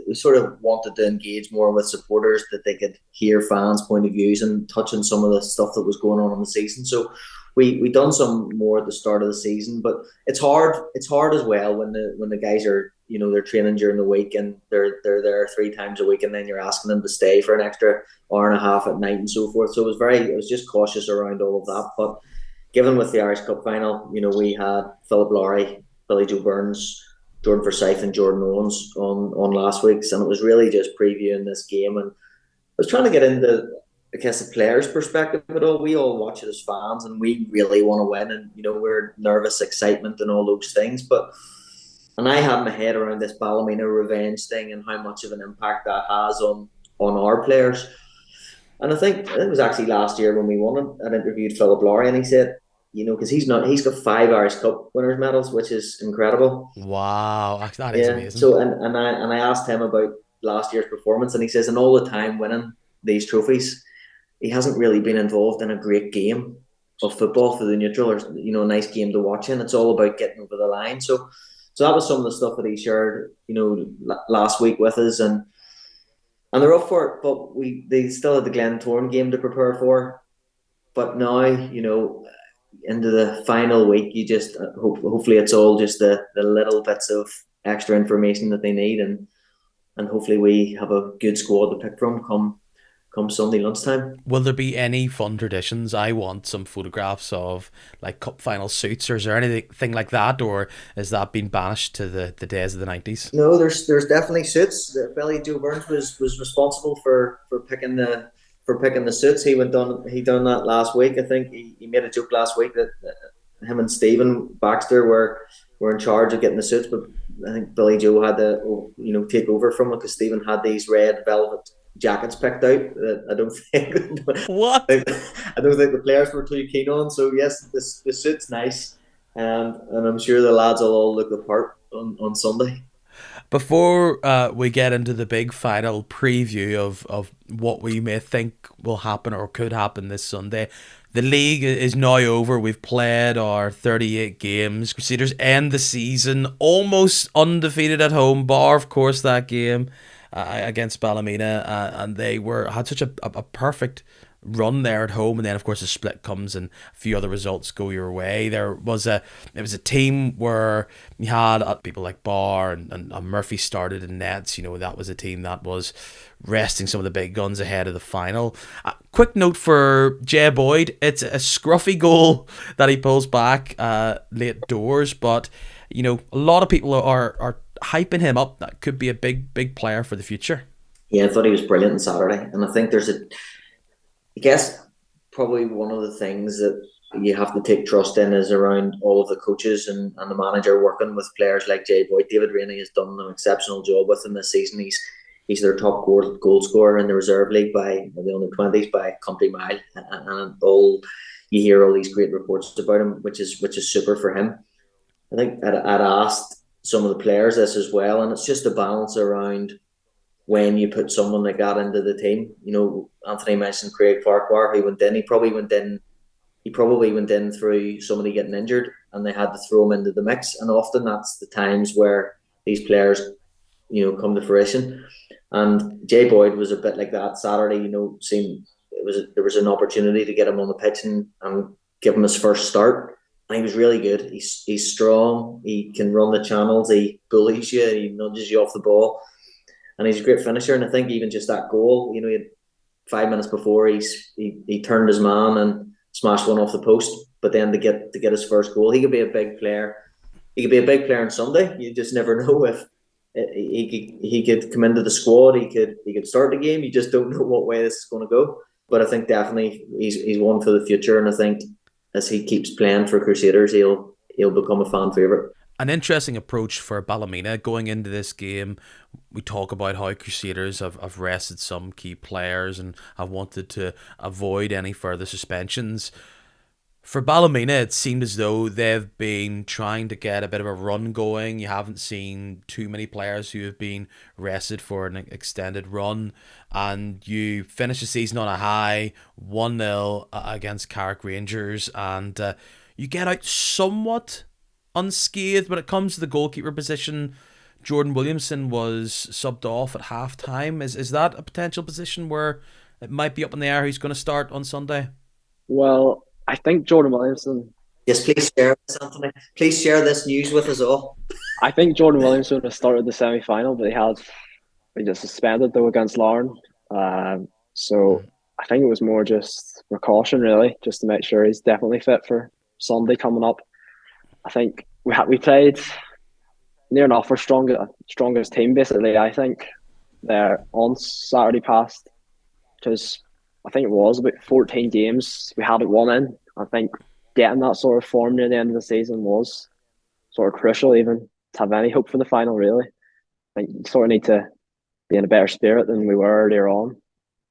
We sort of wanted to engage more with supporters, that they could hear fans' point of views and touch on some of the stuff that was going on in the season. So we done some more at the start of the season, but it's hard as well when the guys are, they're training during the week and they're there 3 times a week, and then you're asking them to stay for an extra hour and a half at night and so forth. So it was just cautious around all of that. But given with the Irish Cup final, we had Philip Lowry, Billy Joe Burns, Jordan Forsyth and Jordan Owens on last week's, and it was really just previewing this game, and I was trying to get into, I guess, the players' perspective of it all. We all watch it as fans and we really want to win, and we're nervous, excitement and all those things, and I had my head around this Ballymena revenge thing and how much of an impact that has on our players. And I think it was actually last year when we won it, I interviewed Philip Lowry, and he said, because he's got 5 Irish Cup winners medals, which is incredible. Wow, that is amazing. So and I asked him about last year's performance, and he says, in all the time winning these trophies, he hasn't really been involved in a great game of football for the neutral, or a nice game to watch in. It's all about getting over the line. So that was some of the stuff that he shared, last week with us, and they're up for it. But they still had the Glentoran game to prepare for. But now, into the final week, you just hopefully it's all just the little bits of extra information that they need, and hopefully we have a good squad to pick from come Sunday lunchtime. Will there be any fun traditions? I want some photographs of like cup final suits, or is there anything like that, or has that been banished to the days of the 90s? No, there's definitely suits. Billy Joe Burns was responsible for picking the suits. He done that last week. I think he made a joke last week that him and Stephen Baxter were in charge of getting the suits, but I think Billy Joe had to take over from it, because Stephen had these red velvet jackets picked out that I don't think what I don't think the players were too keen on. So yes, the suit's nice, and I'm sure the lads will all look the part on Sunday. Before we get into the big final preview of what we may think will happen or could happen this Sunday, the league is now over. We've played our 38 games. Crusaders end the season almost undefeated at home, bar of course that game against Ballymena, and they had such a perfect run there at home, and then of course the split comes and a few other results go your way. It was a team where you had people like Barr and Murphy started in nets. That was a team that was resting some of the big guns ahead of the final. Quick note for Jay Boyd, it's a scruffy goal that he pulls back late doors, but a lot of people are hyping him up. That could be a big player for the future. Yeah, I thought he was brilliant on Saturday, and I think I guess probably one of the things that you have to take trust in is around all of the coaches and the manager working with players like Jay Boyd. David Rainey has done an exceptional job with him this season. He's their top goal scorer in the reserve league by the under-20s by country mile, and you hear all these great reports about him, which is super for him. I think I'd asked some of the players this as well, and it's just a balance around when you put someone like that into the team. Anthony mentioned Craig Farquhar, who went in. He probably went in through somebody getting injured, and they had to throw him into the mix. And often that's the times where these players, come to fruition. And Jay Boyd was a bit like that Saturday. There was an opportunity to get him on the pitch and give him his first start. And he was really good. He's strong. He can run the channels. He bullies you. He nudges you off the ball. And he's a great finisher. And I think even just that goal, he had 5 minutes before he turned his man smash one off the post. But then to get his first goal, he could be a big player. He could be a big player on Sunday. You just never know if he could come into the squad. He could start the game. You just don't know what way this is going to go. But I think definitely he's one for the future, and I think as he keeps playing for Crusaders, he'll become a fan favourite. An interesting approach for Ballymena going into this game. We talk about how Crusaders have rested some key players and have wanted to avoid any further suspensions. For Ballymena, it seemed as though they've been trying to get a bit of a run going. You haven't seen too many players who have been rested for an extended run, and you finish the season on a high, 1-0 against Carrick Rangers, and you get out somewhat unscathed when it comes to the goalkeeper position. Jordan Williamson was subbed off at half time. Is that a potential position where it might be up in the air who's going to start on Sunday? Well, I think Jordan Williamson. Yes, please share this, Anthony. Please share this news with us all. I think Jordan Williamson would have started the semi-final, but he just suspended though against Lauren. So I think it was more just precaution, really, just to make sure he's definitely fit for Sunday coming up. I think we played near enough our strongest team, basically, I think, there on Saturday past, because I think it was about 14 games we hadn't won in. I think getting that sort of form near the end of the season was sort of crucial, even to have any hope for the final, really. I think you sort of need to be in a better spirit than we were earlier on,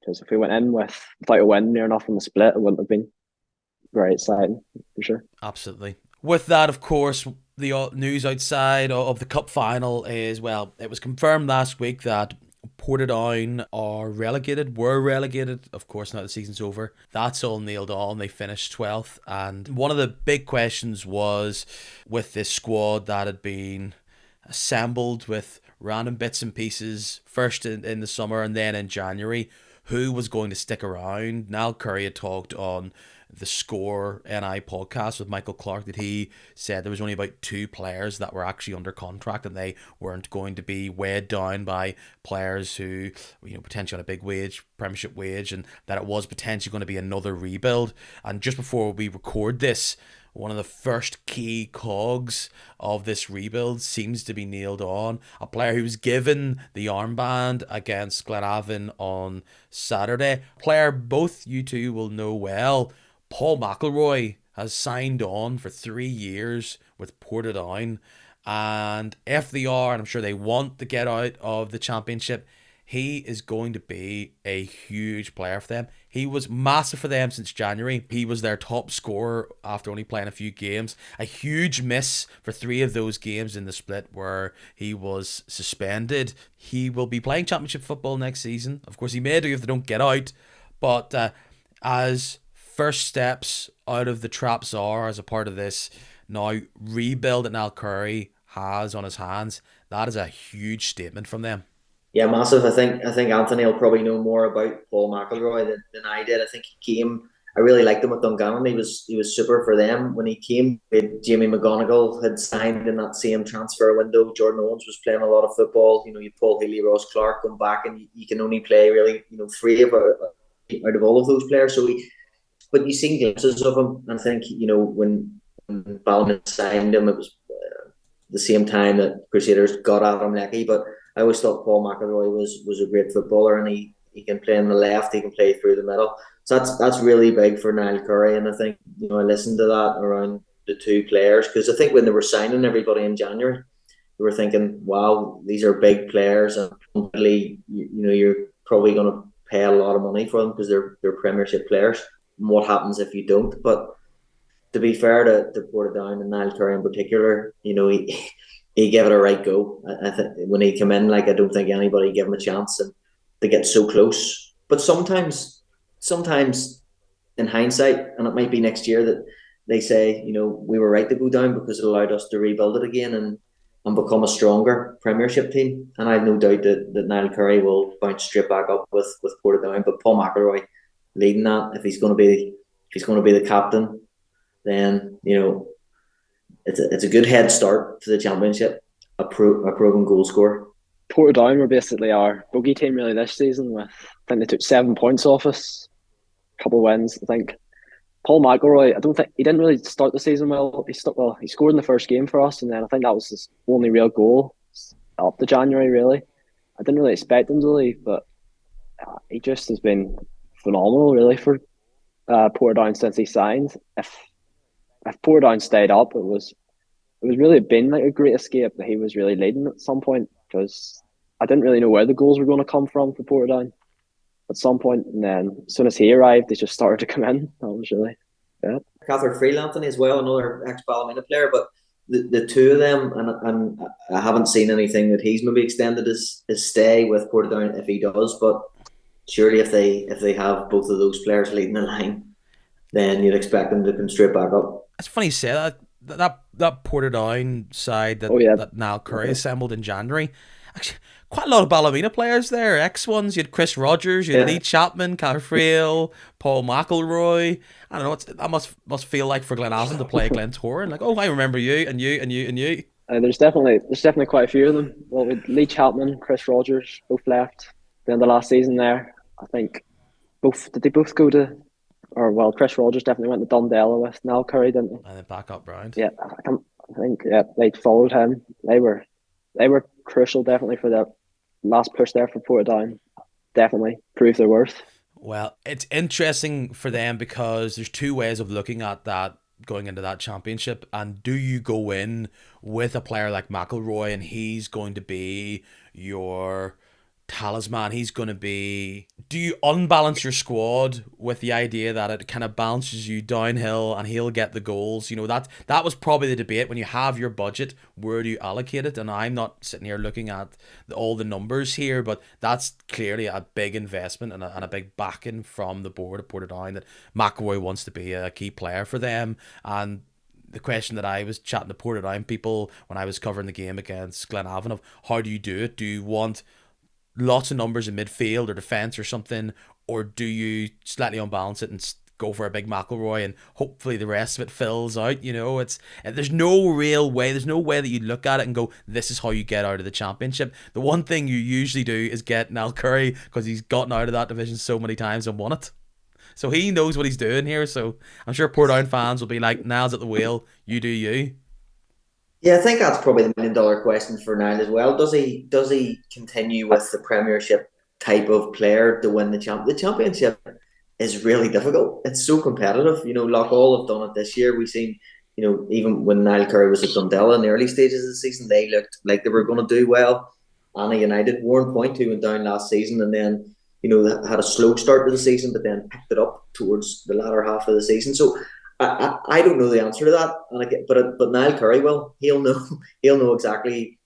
because if we went in without a win near enough in the split, it wouldn't have been very exciting, for sure. Absolutely. With that, of course, the news outside of the cup final is, well, it was confirmed last week that Portadown were relegated. Of course, now the season's over. That's all nailed on. They finished 12th. And one of the big questions was, with this squad that had been assembled with random bits and pieces, first in the summer and then in January, who was going to stick around? Niall Curry had talked on the Score NI podcast with Michael Clark that he said there was only about 2 players that were actually under contract, and they weren't going to be weighed down by players who, potentially on a big wage, Premiership wage, and that it was potentially going to be another rebuild. And just before we record this, one of the first key cogs of this rebuild seems to be nailed on. A player who was given the armband against Glenavon on Saturday. A player both you two will know well. Paul McElroy has signed on for 3 years with Portadown. And if they are, and I'm sure they want to get out of the Championship, he is going to be a huge player for them. He was massive for them since January. He was their top scorer after only playing a few games. A huge miss for 3 of those games in the split where he was suspended. He will be playing Championship football next season. Of course, he may do if they don't get out. But as first steps out of the traps are as a part of this now rebuild that Niall Curry has on his hands, that is a huge statement from them. Yeah, massive. I think Anthony will probably know more about Paul McElroy than I did. I think he came. I really liked him with Dungannon. He was super for them when he came. Jamie McGonigal had signed in that same transfer window. Jordan Owens was playing a lot of football. You had Paul Healy, Ross Clark come back, and you can only play really 3 out of all of those players. But you've seen glimpses of him, and I think when Ballymena signed him, it was the same time that Crusaders got Adam Leckie. But I always thought Paul McElroy was a great footballer, and he can play on the left, he can play through the middle. So that's really big for Niall Curry, and I think I listened to that around the 2 players, because I think when they were signing everybody in January, they were thinking, wow, these are big players, and really, you're probably going to pay a lot of money for them because they're Premiership players. And what happens if you don't? But to be fair to Portadown and Niall Curry in particular, he gave it a right go. I think when he came in, I don't think anybody gave him a chance, and they get so close. But sometimes in hindsight, and it might be next year, that they say, we were right to go down because it allowed us to rebuild it again and become a stronger Premiership team. And I have no doubt that Niall Curry will bounce straight back up with Portadown. But Paul McElroy leading that, if he's going to be the captain, then it's a good head start to the Championship. A proven goal scorer. Portadown were basically our bogey team really this season. I think they took 7 points off us, a couple of wins. I think Paul McElroy, I don't think he didn't really start the season well. He scored in the first game for us, and then I think that was his only real goal up to January. Really, I didn't really expect him to leave, but he just has been phenomenal, really, for Portadown since he signed. If Portadown stayed up, it was really been like a great escape that he was really leading at some point, because I didn't really know where the goals were going to come from for Portadown at some point, and then as soon as he arrived, they just started to come in. That was really Catherine Freeland, Anthony, as well, another ex-Ballymena player, but the two of them, and I haven't seen anything that he's maybe extended his stay with Portadown if he does, but surely if they have both of those players leading the line, then you'd expect them to come straight back up. It's funny you say that Portadown side that Niall Curry assembled in January. Actually, quite a lot of Ballymena players there, ex-ones. You had Chris Rogers, you had Lee Chapman, Carfrail, Paul McElroy. I don't know, that must feel like for Glenavon to play Glentoran. Like, oh, I remember you and you and you and you. There's definitely quite a few of them. Well, with Lee Chapman, Chris Rogers, both left at the end of last season there. I think did they both go to, or well, Chris Rogers definitely went to Dundela with Niall Curry, didn't he? And then back up round. Yeah, I think they followed him. They were crucial definitely for that last push there for Portadown. Definitely proved their worth. Well, it's interesting for them because there's two ways of looking at that going into that championship. And do you go in with a player like McElroy and he's going to be your talisman? He's going to be... Do you unbalance your squad with the idea that it kind of bounces you downhill and he'll get the goals? You know, that was probably the debate when you have your budget. Where do you allocate it? And I'm not sitting here looking at all the numbers here, but that's clearly a big investment and a big backing from the board of Portadown that McElroy wants to be a key player for them. And the question that I was chatting to Portadown people when I was covering the game against Glenavon of how do you do it? Do you want lots of numbers in midfield or defence or something, or do you slightly unbalance it and go for a big McElroy and hopefully the rest of it fills out? You know, there's no way that you look at it and go, this is how you get out of the championship. The one thing you usually do is get Niall Curry, because he's gotten out of that division so many times and won it. So he knows what he's doing here. So I'm sure Portadown fans will be like, Niall's at the wheel, you do you. Yeah, I think that's probably the $1 million question for Niall as well. Does he continue with the Premiership type of player to win the championship? The championship is really difficult. It's so competitive. You know, Loughall have done it this year. We've seen, you know, even when Niall Curry was at Dundela in the early stages of the season, they looked like they were going to do well. Anna United, Warren Point, who went down last season, and then, you know, had a slow start to the season, but then picked it up towards the latter half of the season. So I don't know the answer to that, but Niall Curry will. He'll know exactly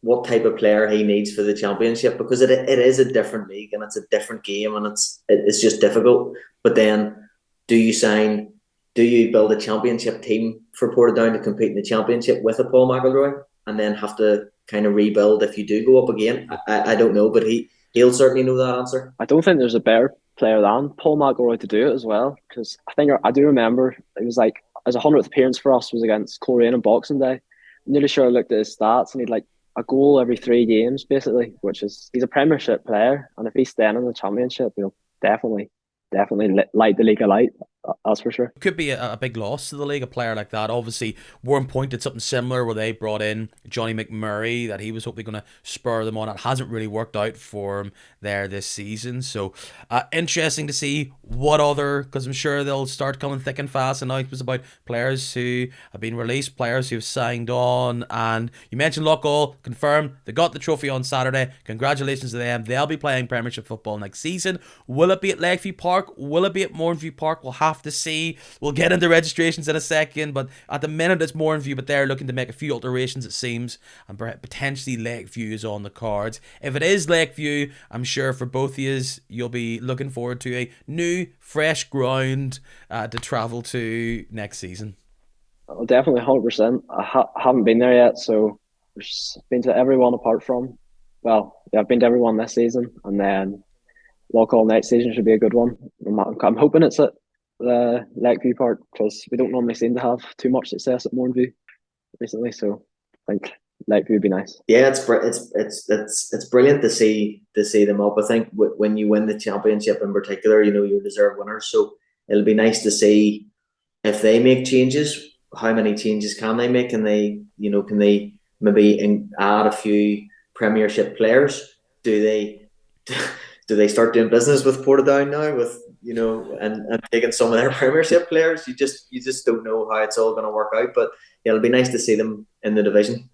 what type of player he needs for the championship, because it is a different league and it's a different game and it's just difficult. But then, do you build a championship team for Portadown to compete in the championship with a Paul McElroy and then have to kind of rebuild if you do go up again? I don't know, but he'll certainly know that answer. I don't think there's a better player than Paul McElroy to do it as well, because I do remember it was like his 100th appearance for us was against Coleraine on Boxing Day. I'm nearly sure I looked at his stats and he'd like a goal every 3 games basically, which is, he's a Premiership player, and if he's staying in the championship, he'll definitely light the league alight. That's for sure. Could be a big loss to the league, a player like that. Obviously, Warren Point did something similar where they brought in Johnny McMurray, that he was hopefully going to spur them on. It hasn't really worked out for him there this season. So, interesting to see what other, because I'm sure they'll start coming thick and fast. And now it was about players who have been released, players who have signed on. And you mentioned Loughall, confirmed they got the trophy on Saturday. Congratulations to them. They'll be playing Premiership football next season. Will it be at Lakeview Park? Will it be at Mourneview Park? We'll have to see. We'll get into registrations in a second, but at the minute it's Mourneview, but they're looking to make a few alterations, it seems, and potentially Lakeview is on the cards. If it is Lakeview, I'm sure for both of you, you'll be looking forward to a new, fresh ground to travel to next season. Oh, definitely 100%. I haven't been there yet, so I've been to everyone apart from, well, yeah, I've been to everyone this season, and then Loughall next season should be a good one. I'm hoping it's at the Lakeview Park, because we don't normally seem to have too much success at Mourneview recently, so I think Lakeview would be nice. Yeah, it's brilliant to see them up. I think when you win the championship in particular, you know, you're deserved winners, so it'll be nice to see if they make changes, how many changes can they make? Can they, can they maybe add a few Premiership players? Do they do they start doing business with Portadown now with and taking some of their Premiership players? You just don't know how it's all going to work out. But yeah, it'll be nice to see them in the division.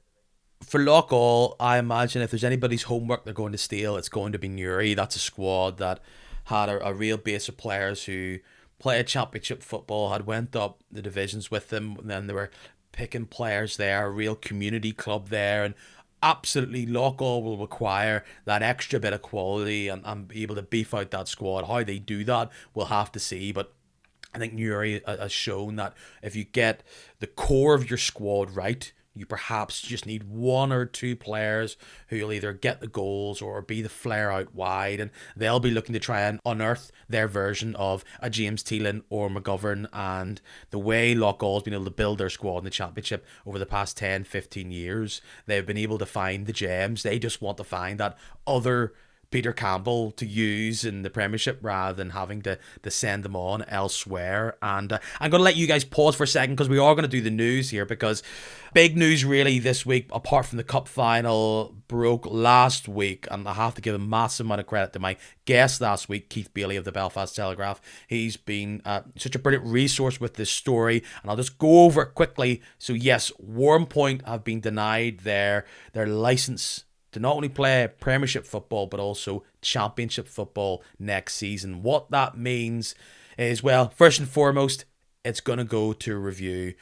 For Loughgall, I imagine if there's anybody's homework they're going to steal, it's going to be Newry. That's a squad that had a real base of players who played championship football, had went up the divisions with them, and then they were picking players there, a real community club there, and absolutely Loughgall will require that extra bit of quality and be able to beef out that squad. How they do that, we'll have to see, but I think Newry has shown that if you get the core of your squad right, you perhaps just need one or two players who will either get the goals or be the flare out wide, and they'll be looking to try and unearth their version of a James Teelan or McGovern. And the way Loughgall has been able to build their squad in the championship over the past 10, 15 years, they've been able to find the gems. They just want to find that other Peter Campbell to use in the Premiership rather than having to send them on elsewhere. And I'm going to let you guys pause for a second because we are going to do the news here, because big news really this week, apart from the cup final, broke last week, and I have to give a massive amount of credit to my guest last week, Keith Bailey of the Belfast Telegraph. He's been such a brilliant resource with this story, and I'll just go over it quickly. So yes, Warrenpoint have been denied their licence to not only play Premiership football but also Championship football next season. What that means is, well, first and foremost, it's going to go to review.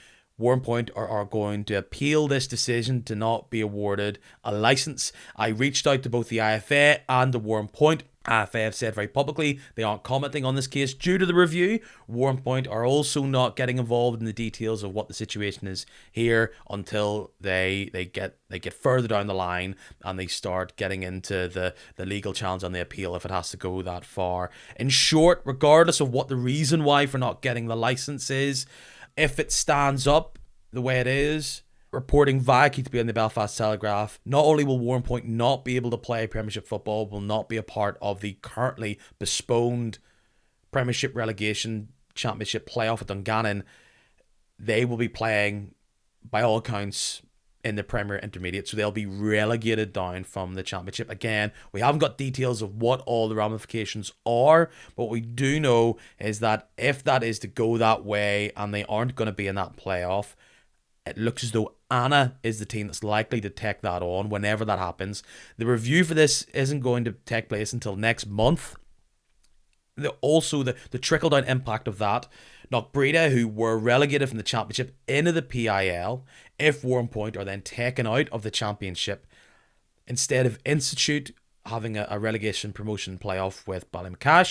Warrenpoint are going to appeal this decision to not be awarded a licence. I reached out to both the IFA and the Warrenpoint. IFA have said very publicly they aren't commenting on this case due to the review. Warrenpoint are also not getting involved in the details of what the situation is here until they get further down the line and they start getting into the legal challenge on the appeal if it has to go that far. In short, regardless of what the reason why for not getting the licence is, if it stands up the way it is, reporting via Keith Bailey in the Belfast Telegraph, not only will Warrenpoint not be able to play Premiership football, will not be a part of the currently postponed Premiership relegation championship playoff at Dungannon, they will be playing, by all accounts, in the Premier Intermediate, so they'll be relegated down from the championship. Again, we haven't got details of what all the ramifications are, but what we do know is that if that is to go that way and they aren't going to be in that playoff, it looks as though Anna is the team that's likely to take that on whenever that happens. The review for this isn't going to take place until next month. Also, the trickle-down impact of that, Knockbreda, who were relegated from the Championship into the PIL, if Warrenpoint are then taken out of the Championship, instead of Institute having a relegation promotion playoff with Ballymena,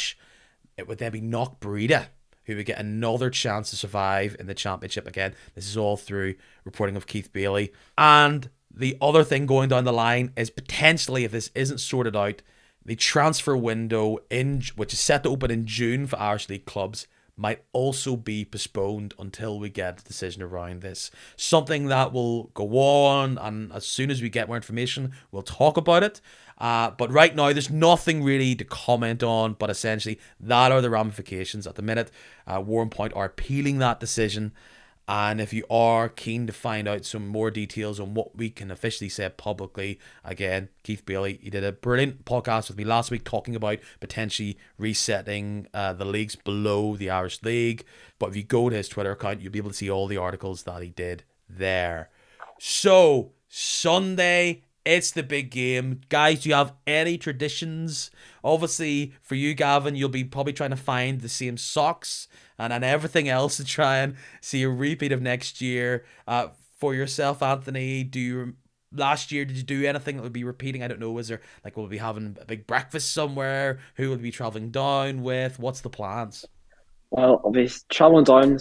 it would then be Knockbreda who would get another chance to survive in the Championship again. This is all through reporting of Keith Bailey. And the other thing going down the line is potentially, if this isn't sorted out, the transfer window, which is set to open in June for Irish League clubs, might also be postponed until we get a decision around this. Something that will go on, and as soon as we get more information, we'll talk about it. But right now, there's nothing really to comment on, but essentially, that are the ramifications. At the minute, Warrenpoint are appealing that decision. And if you are keen to find out some more details on what we can officially say publicly, again, Keith Bailey, he did a brilliant podcast with me last week talking about potentially resetting the leagues below the Irish League. But if you go to his Twitter account, you'll be able to see all the articles that he did there. So, Sunday, it's the big game. Guys, do you have any traditions? Obviously, for you, Gavin, you'll be probably trying to find the same socks and everything else to try and see a repeat of next year. For yourself, Anthony, last year, did you do anything that would be repeating? I don't know. Is there, will we be having a big breakfast somewhere? Who will we be travelling down with? What's the plans? Well, I'll be travelling down the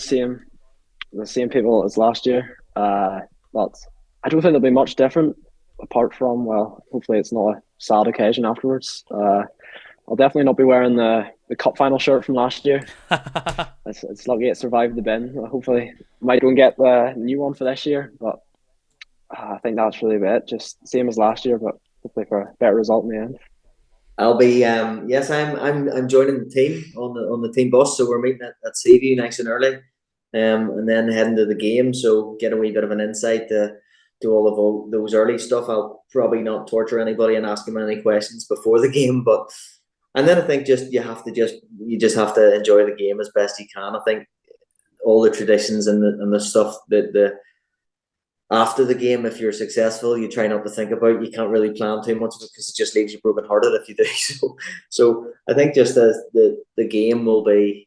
same people as last year. But I don't think there'll be much different apart from, well, hopefully it's not a sad occasion afterwards. I'll definitely not be wearing the cup final shirt from last year. It's lucky it survived the bin. Hopefully might go and get the new one for this year, but I think that's really about it. Just same as last year, but hopefully for a better result in the end. I'll be yes, I'm joining the team on the team bus, so we're meeting at Seaview nice and early. and then heading to the game. So get a wee bit of an insight to all those early stuff. I'll probably not torture anybody and ask them any questions before the game, but and then I think you just have to enjoy the game as best you can. I think all the traditions and the stuff that the after the game, if you're successful, you try not to think about. You can't really plan too much because it just leaves you broken hearted if you do. So I think just as the game will be,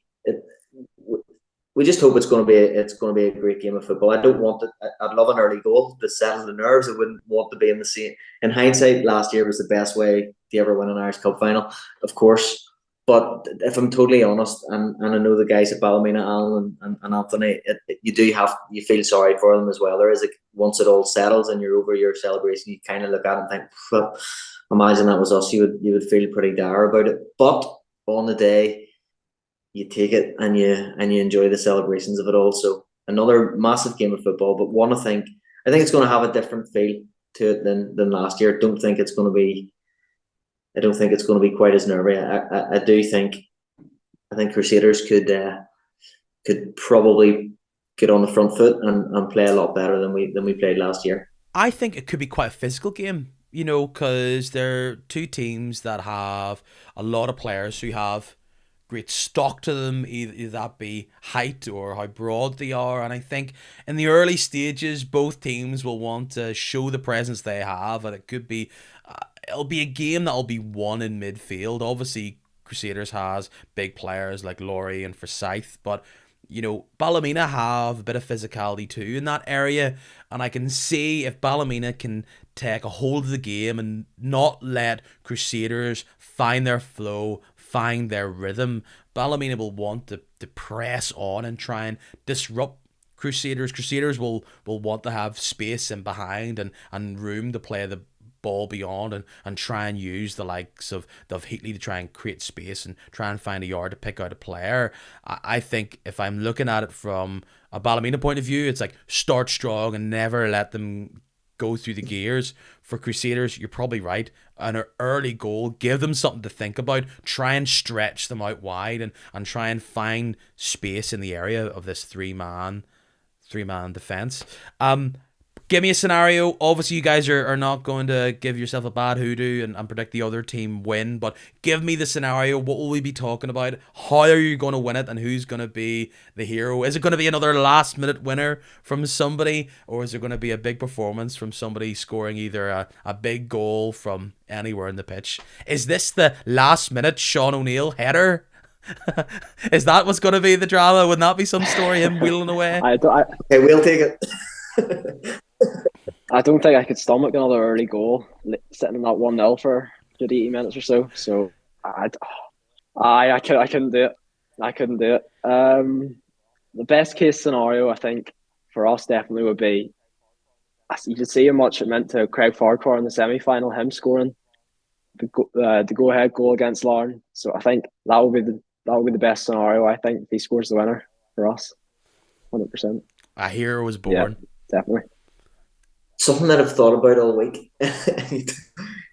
we just hope it's going to be a great game of football. I don't want it. I'd love an early goal to settle the nerves. I wouldn't want to be in the same. In hindsight, last year was the best way to ever win an Irish Cup final, of course. But if I'm totally honest, and I know the guys at Ballymena, Alan and Anthony, you feel sorry for them as well. There is once it all settles and you're over your celebration, you kind of look at it and think, well, imagine that was us. You would feel pretty dire about it. But on the day, you take it and you enjoy the celebrations of it all. So another massive game of football, but I think it's going to have a different feel to it than last year. I don't think it's going to be quite as nervy. I think Crusaders could probably get on the front foot and play a lot better than we played last year. I think it could be quite a physical game, because they're two teams that have a lot of players who have great stock to them, either that be height or how broad they are. And I think in the early stages, both teams will want to show the presence they have, and it could be it'll be a game that'll be won in midfield. Obviously, Crusaders has big players like Laurie and Forsyth, but Ballymena have a bit of physicality too in that area, and I can see if Ballymena can take a hold of the game and not let Crusaders find their flow, find their rhythm, Ballymena will want to press on and try and disrupt Crusaders. Crusaders will want to have space in behind and room to play the ball beyond and try and use the likes of Heatley to try and create space and try and find a yard to pick out a player. I think if I'm looking at it from a Ballymena point of view, it's like start strong and never let them go through the gears. For Crusaders, you're probably right. An early goal, give them something to think about, try and stretch them out wide and try and find space in the area of this three-man defence. Give me a scenario. Obviously, you guys are not going to give yourself a bad hoodoo and predict the other team win, but give me the scenario. What will we be talking about? How are you going to win it, and who's going to be the hero? Is it going to be another last-minute winner from somebody, or is it going to be a big performance from somebody scoring either a big goal from anywhere in the pitch? Is this the last-minute Sean O'Neill header? Is that what's going to be the drama? Wouldn't that be some story, him wheeling away? Okay, we'll take it. I don't think I could stomach another early goal sitting in that 1-0 for 80 minutes or so. So I couldn't do it. I couldn't do it. The best case scenario, I think, for us definitely would be, you could see how much it meant to Craig Farquhar in the semi-final, him scoring the go-ahead goal against Larne. So I think that would be the best scenario. I think if he scores the winner for us, 100%. A hero was born. Yeah, definitely. Something that I've thought about all week.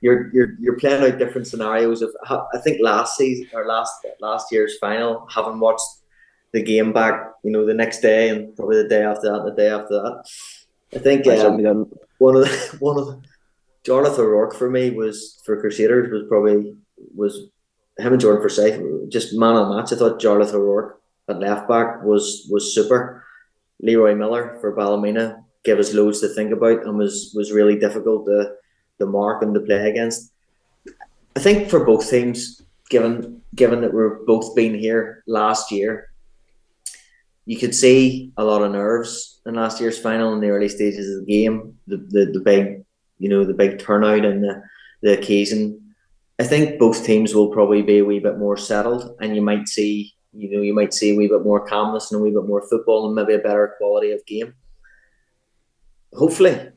You're playing out different scenarios of. I think last year's final, having watched the game back, the next day and probably the day after that, I think one of the Jonathan O'Rourke for me for Crusaders was him and Jordan Forsyth, just man of the match. I thought Jonathan O'Rourke at left back was super. Leroy Miller for Ballymena gave us loads to think about and was really difficult to mark and to play against. I think for both teams, given that we're both been here last year, you could see a lot of nerves in last year's final in the early stages of the game. The big turnout and the occasion. I think both teams will probably be a wee bit more settled, and you might see a wee bit more calmness and a wee bit more football and maybe a better quality of game. Hopefully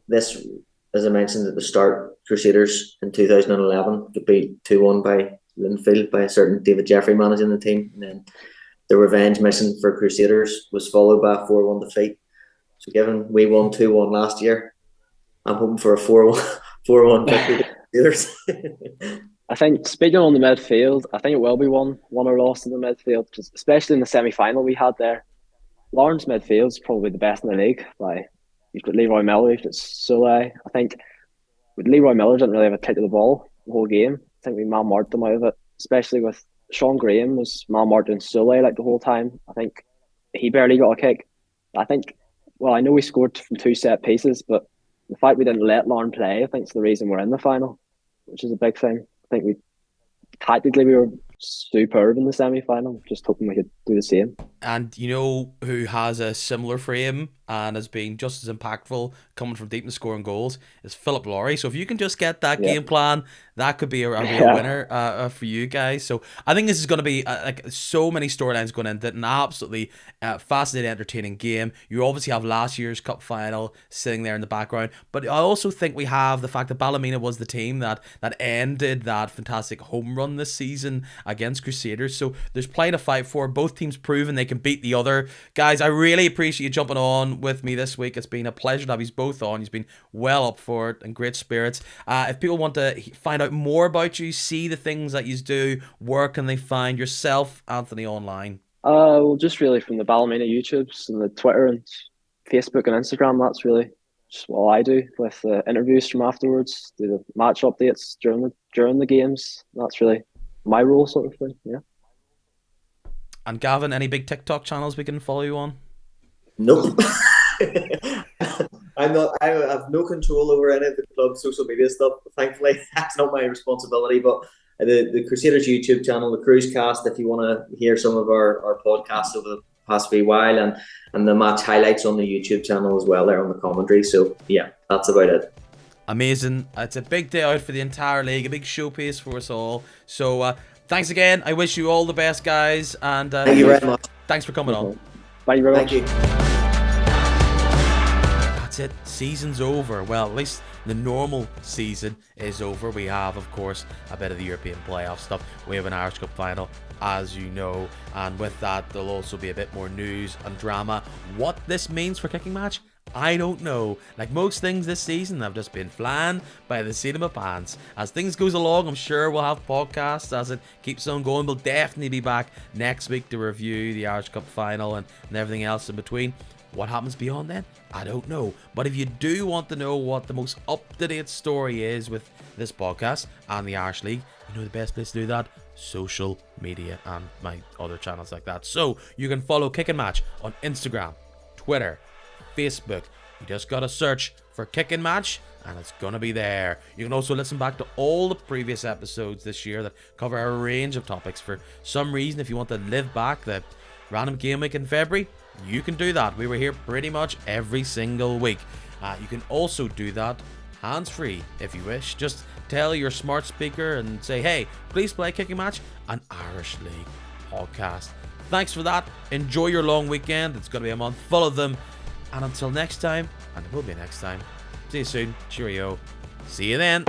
this, as I mentioned at the start, Crusaders in 2011 could be 2-1 by Linfield by a certain David Jeffrey managing the team, and then the revenge mission for Crusaders was followed by a 4-1 defeat. So given we won 2-1 last year, I'm hoping for a 4-1 victory to Crusaders. I think, speaking on the midfield, I think it will be one or lost in the midfield, especially in the semi-final we had there. Lawrence midfield's probably the best in the league. You've got Leroy Miller, you've got Soulé. I think with Leroy Miller didn't really have a kick of the ball the whole game. I think we man-marked them out of it, especially with Sean Graham was man-marked and Soulé like the whole time. I think he barely got a kick. I think, well, I know we scored from 2 set pieces, but the fact we didn't let Lauren play, I think, is the reason we're in the final, which is a big thing. I think tactically we were superb in the semi-final, just hoping we could do the same. And you know who has a similar frame and has been just as impactful coming from deep and scoring goals is Philip Laurie. So if you can just get that game plan, that could be a real winner for you guys. So I think this is going to be like so many storylines going into it, an absolutely fascinating, entertaining game. You obviously have last year's cup final sitting there in the background, but I also think we have the fact that Ballymena was the team that ended that fantastic home run this season against Crusaders. So there's plenty to fight for. Both teams proving they can beat the other. Guys, I really appreciate you jumping on with me this week. It's been a pleasure to have you both on. You've been well up for it and great spirits. If people want to find out more about you, see the things that you do, where can they find yourself, Anthony, online? Well, just really from the Ballymena YouTubes and the Twitter and Facebook and Instagram. That's really just what I do with the interviews from afterwards, do the match updates during the games. That's really my role, sort of thing. Yeah. And Gavin, any big TikTok channels we can follow you on? Nope. I have no control over any of the club's social media stuff. Thankfully, that's not my responsibility. But the Crusaders YouTube channel, the Cruise Cast, if you want to hear some of our podcasts over the past wee while, and the match highlights on the YouTube channel as well, there on the commentary. So yeah, that's about it. Amazing. It's a big day out for the entire league, a big showpiece for us all. So thanks again. I wish you all the best, guys. And thank you very much. Thanks for coming on. Thank you very much. Thank you. That's it. Season's over. Well, at least the normal season is over. We have, of course, a bit of the European playoff stuff. We have an Irish Cup final, as you know. And with that, there'll also be a bit more news and drama. What this means for Kicking Match, I don't know. Like most things this season, I've just been flying by the seat of my pants. As things goes along, I'm sure we'll have podcasts as it keeps on going. We'll definitely be back next week to review the Irish Cup final and everything else in between. What happens beyond then? I don't know. But if you do want to know what the most up-to-date story is with this podcast and the Irish League, you know the best place to do that? Social media and my other channels like that. So you can follow Kicking Match on Instagram, Twitter, Facebook. You just gotta search for Kicking Match and it's gonna be there. You can also listen back to all the previous episodes this year that cover a range of topics. For some reason, if you want to live back the random game week in February, you can do that. We were here pretty much every single week. You can also do that hands-free if you wish. Just tell your smart speaker and say, hey, please play Kicking Match, an Irish League podcast. Thanks for that. Enjoy your long weekend. It's going to be a month full of them. And until next time, and it will be next time, see you soon. Cheerio. See you then.